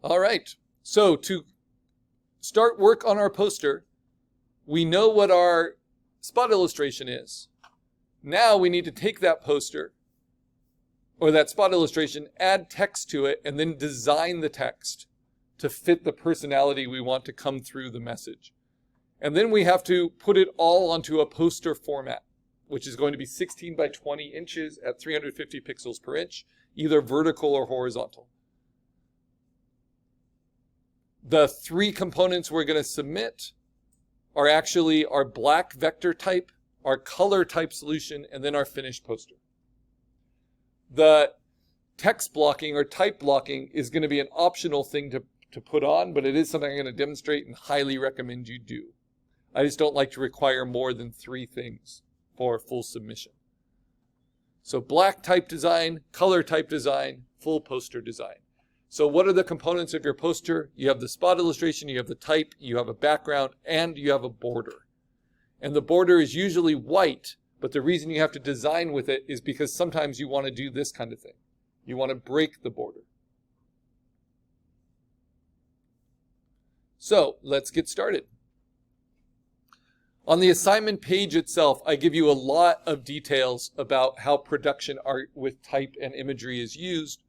All right. So to start work on our poster, we know what our spot illustration is. Now we need to take that poster or that spot illustration, add text to it, and then design the text to fit the personality we want to come through the message. And then we have to put it all onto a poster format, which is going to be 16 by 20 inches at 350 pixels per inch, either vertical or horizontal. The three components we're going to submit are actually our black vector type, our color type solution, and then our finished poster. The text blocking or type blocking is going to be an optional thing to put on, but it is something I'm going to demonstrate and highly recommend you do. I just don't like to require more than 3 things for full submission. So black type design, color type design, full poster design. So what are the components of your poster? You have the spot illustration, you have the type, you have a background, and you have a border. And the border is usually white, but the reason you have to design with it is because sometimes you want to do this kind of thing. You want to break the border. So let's get started. On the assignment page itself, I give you a lot of details about how production art with type and imagery is used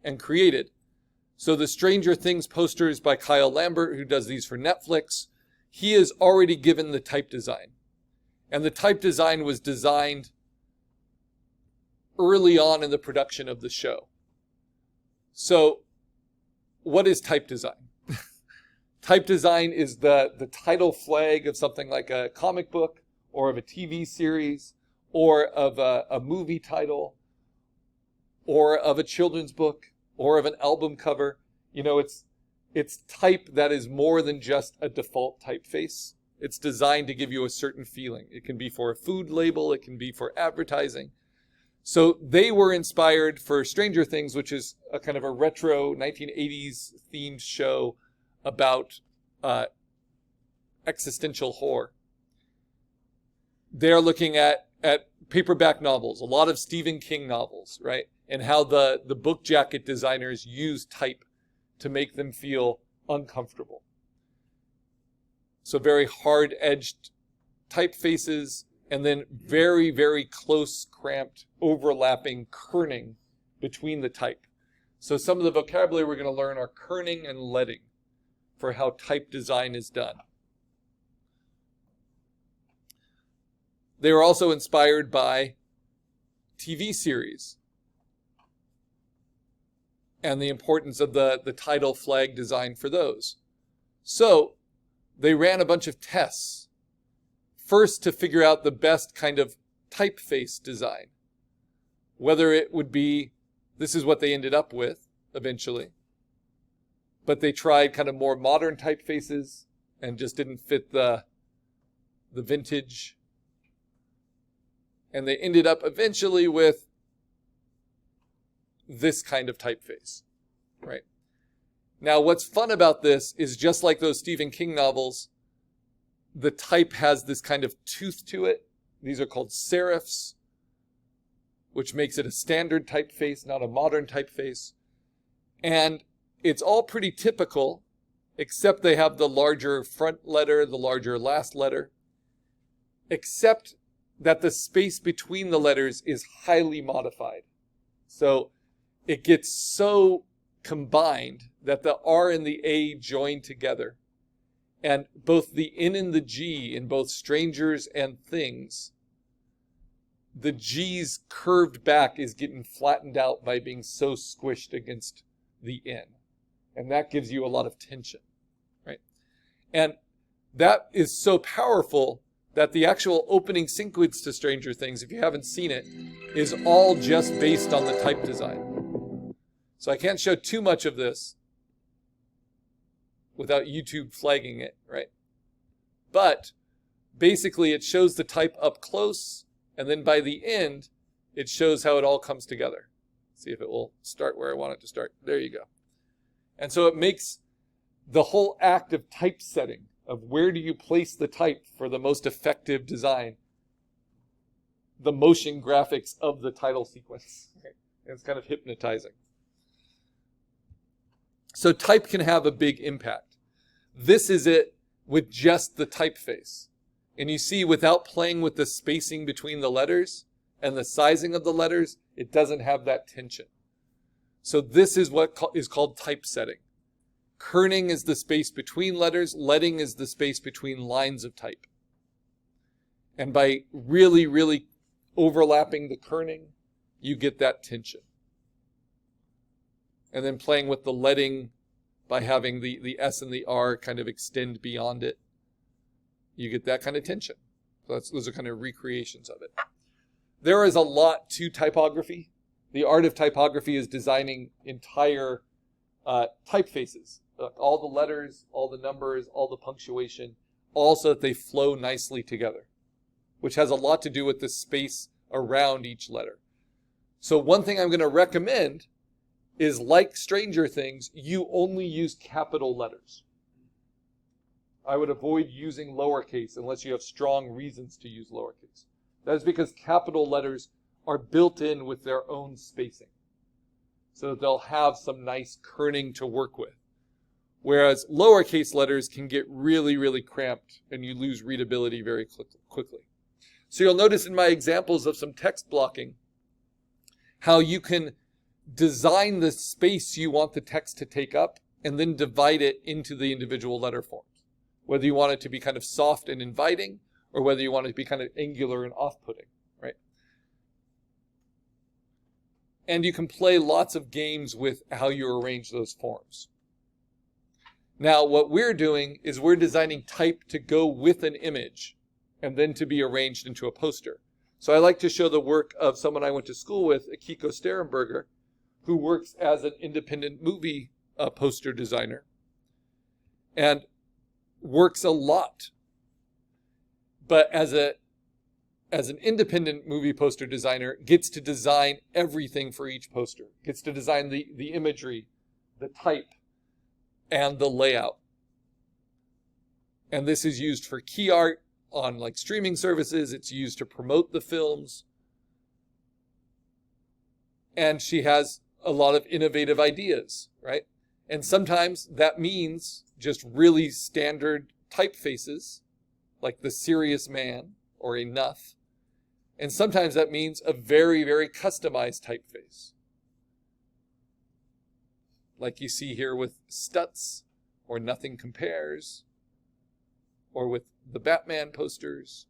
and created. So the Stranger Things poster is by Kyle Lambert, who does these for Netflix. He has already given the type design. And the type design was designed early on in the production of the show. So what is type design? Type design is the title flag of something like a comic book or of a TV series or of a movie title or of a children's book or of an album cover. You know, it's type that is more than just a default typeface. It's designed to give you a certain feeling. It can be for a food label. It can be for advertising. So they were inspired for Stranger Things, which is a kind of a retro 1980s themed show about existential horror. They're looking at paperback novels, a lot of Stephen King novels, right? And how the book jacket designers use type to make them feel uncomfortable. So very hard-edged typefaces, and then very, very close, cramped, overlapping kerning between the type. So some of the vocabulary we're going to learn are kerning and leading for how type design is done. They were also inspired by TV series and the importance of the title flag design for those. So they ran a bunch of tests. First, to figure out the best kind of typeface design. Whether it would be, this is what they ended up with eventually. But they tried kind of more modern typefaces and just didn't fit the vintage. And they ended up eventually with this kind of typeface, right? Now, what's fun about this is just like those Stephen King novels, the type has this kind of tooth to it. These are called serifs, which makes it a standard typeface, not a modern typeface. And it's all pretty typical, except they have the larger front letter, the larger last letter, except that the space between the letters is highly modified. So it gets so combined that the R and the A join together. And both the N and the G in both strangers and things, the G's curved back is getting flattened out by being so squished against the N. And that gives you a lot of tension, right? And that is so powerful that the actual opening sequence to Stranger Things, if you haven't seen it, is all just based on the type design. So I can't show too much of this without YouTube flagging it, right? But basically it shows the type up close, and then by the end, it shows how it all comes together. See if it will start where I want it to start. There you go. And so it makes the whole act of typesetting, of where do you place the type for the most effective design, the motion graphics of the title sequence. It's kind of hypnotizing. So type can have a big impact. This is it with just the typeface. And you see, without playing with the spacing between the letters and the sizing of the letters, it doesn't have that tension. So this is what is called typesetting. Kerning is the space between letters. Leading is the space between lines of type. And by really, really overlapping the kerning, you get that tension. And then playing with the leading by having the S and the R kind of extend beyond it, you get that kind of tension. So those are kind of recreations of it. There is a lot to typography. The art of typography is designing entire typefaces. All the letters, all the numbers, all the punctuation, all so that they flow nicely together, which has a lot to do with the space around each letter. So one thing I'm going to recommend is, like Stranger Things, you only use capital letters. I would avoid using lowercase unless you have strong reasons to use lowercase. That is because capital letters are built in with their own spacing, so that they'll have some nice kerning to work with. Whereas lowercase letters can get really, really cramped and you lose readability very quickly. So you'll notice in my examples of some text blocking how you can design the space you want the text to take up and then divide it into the individual letter forms. Whether you want it to be kind of soft and inviting or whether you want it to be kind of angular and off-putting, right? And you can play lots of games with how you arrange those forms. Now, what we're doing is we're designing type to go with an image and then to be arranged into a poster. So I like to show the work of someone I went to school with, Akiko Sterenberger, who works as an independent movie poster designer and works a lot. But as an independent movie poster designer, gets to design everything for each poster, gets to design the imagery, the type, and the layout. And this is used for key art on like streaming services. It's used to promote the films. And she has a lot of innovative ideas, right? And sometimes that means just really standard typefaces, like the serious man or enough. And sometimes that means a very, very customized typeface, like you see here with Stutz, or Nothing Compares, or with the Batman posters,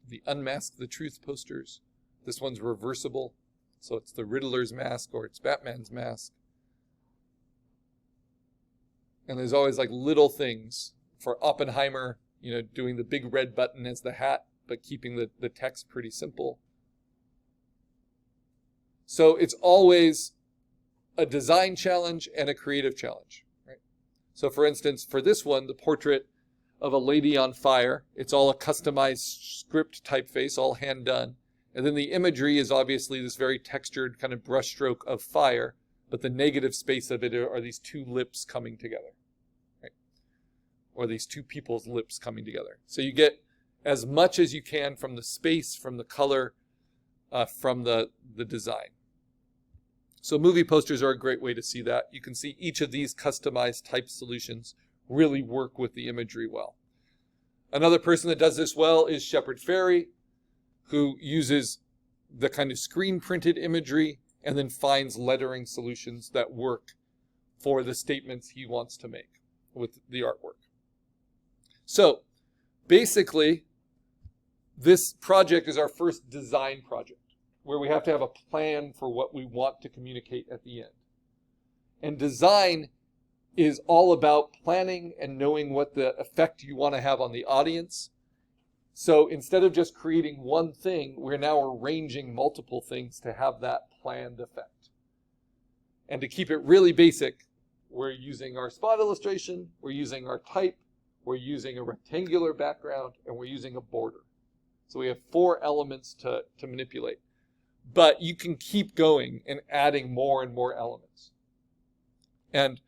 the Unmask the Truth posters. This one's reversible, so it's the Riddler's mask or it's Batman's mask. And there's always like little things for Oppenheimer, doing the big red button as the hat, but keeping the text pretty simple. So it's always a design challenge and a creative challenge, right? So for instance, for this one, the portrait of a lady on fire, it's all a customized script typeface, all hand done. And then the imagery is obviously this very textured kind of brushstroke of fire, but the negative space of it are these two lips coming together, right? Or these two people's lips coming together. So you get as much as you can from the space, from the color, from the design. So movie posters are a great way to see that. You can see each of these customized type solutions really work with the imagery well. Another person that does this well is Shepard Fairey, who uses the kind of screen printed imagery and then finds lettering solutions that work for the statements he wants to make with the artwork. So basically, this project is our first design project, where we have to have a plan for what we want to communicate at the end. And design is all about planning and knowing what the effect you want to have on the audience. So instead of just creating one thing, we're now arranging multiple things to have that planned effect. And to keep it really basic, we're using our spot illustration, we're using our type, we're using a rectangular background, and we're using a border. So we have 4 elements to manipulate. But you can keep going and adding more and more elements. And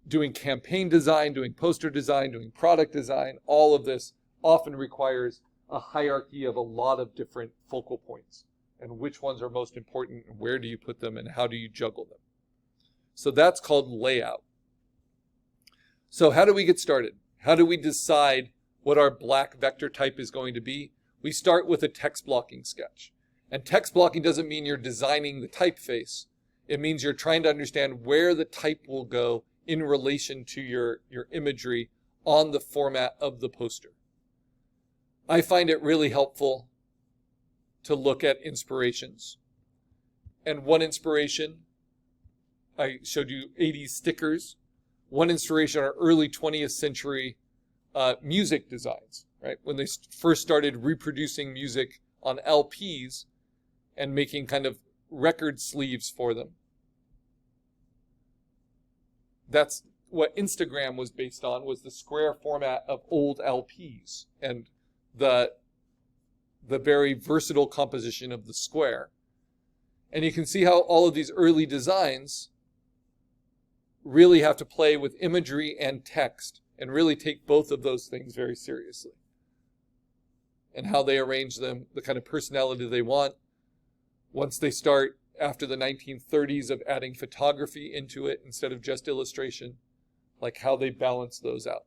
doing campaign design, doing poster design, doing product design, all of this often requires a hierarchy of a lot of different focal points and which ones are most important and where do you put them and how do you juggle them. So that's called layout. So how do we get started? How do we decide what our black vector type is going to be? We start with a text blocking sketch. And text blocking doesn't mean you're designing the typeface. It means you're trying to understand where the type will go in relation to your imagery on the format of the poster. I find it really helpful to look at inspirations. And one inspiration, I showed you 80s stickers. One inspiration are early 20th century music designs, right? When they first started reproducing music on LPs and making kind of record sleeves for them. That's what Instagram was based on, was the square format of old LPs and the very versatile composition of the square. And you can see how all of these early designs really have to play with imagery and text and really take both of those things very seriously. And how they arrange them, the kind of personality they want. Once they start after the 1930s of adding photography into it instead of just illustration, like how they balance those out.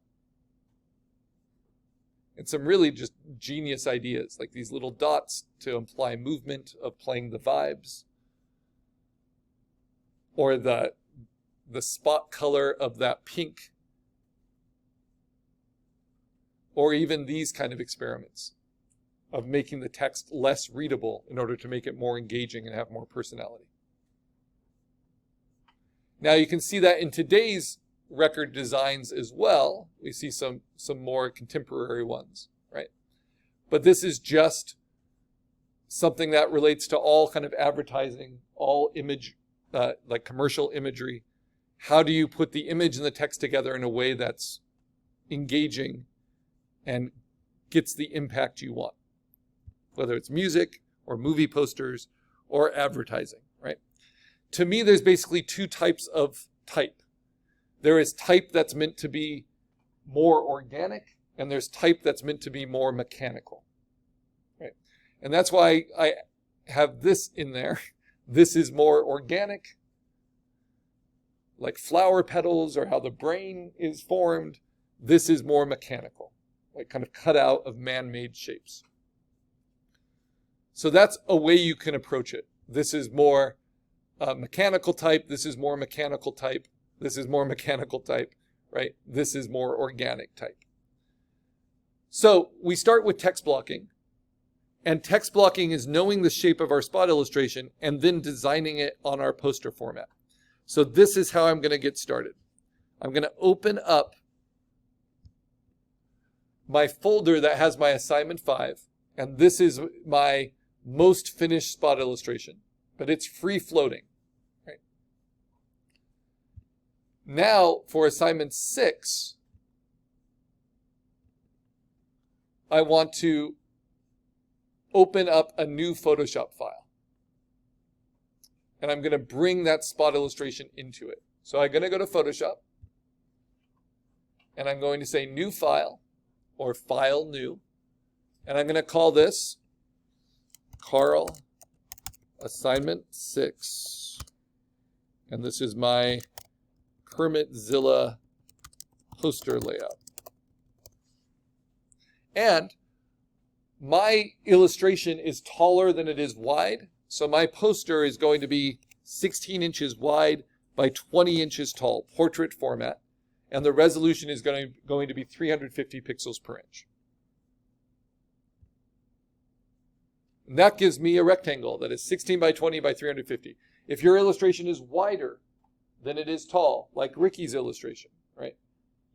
And some really just genius ideas, like these little dots to imply movement of playing the vibes, or the spot color of that pink, or even these kind of experiments of making the text less readable in order to make it more engaging and have more personality. Now you can see that in today's record designs as well. We see some more contemporary ones, right? But this is just something that relates to all kind of advertising, all image, like commercial imagery. How do you put the image and the text together in a way that's engaging and gets the impact you want? Whether it's music or movie posters or advertising, right? To me, there's basically two types of type. There is type that's meant to be more organic, and there's type that's meant to be more mechanical, right? And that's why I have this in there. This is more organic, like flower petals or how the brain is formed. This is more mechanical, like kind of cut out of man-made shapes. So that's a way you can approach it. This is more mechanical type. This is more mechanical type. This is more mechanical type, right? This is more organic type. So we start with text blocking. And text blocking is knowing the shape of our spot illustration and then designing it on our poster format. So this is how I'm going to get started. I'm going to open up my folder that has my assignment 5. And this is my most finished spot illustration, but it's free floating, right? Now for assignment 6, I want to open up a new Photoshop file. And I'm going to bring that spot illustration into it. So I'm going to go to Photoshop, and I'm going to say new file, or file new, and I'm going to call this Karl assignment 6. And this is my Kermitzilla poster layout. And my illustration is taller than it is wide. So my poster is going to be 16 inches wide by 20 inches tall, portrait format. And the resolution is going to be 350 pixels per inch. And that gives me a rectangle that is 16 by 20 by 350. If your illustration is wider than it is tall, like Ricky's illustration, right?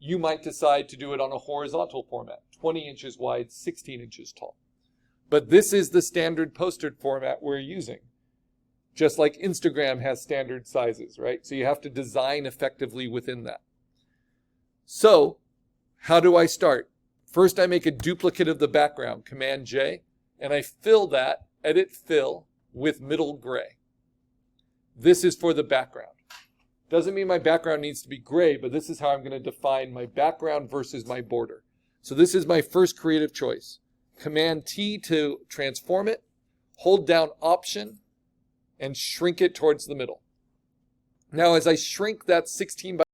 You might decide to do it on a horizontal format, 20 inches wide, 16 inches tall. But this is the standard poster format we're using. Just like Instagram has standard sizes, right? So you have to design effectively within that. So how do I start? First, I make a duplicate of the background, Command J, and I fill that, edit fill, with middle gray. This is for the background. Doesn't mean my background needs to be gray, but this is how I'm going to define my background versus my border. So this is my first creative choice. Command T to transform it, hold down Option, and shrink it towards the middle. Now, as I shrink that 16 by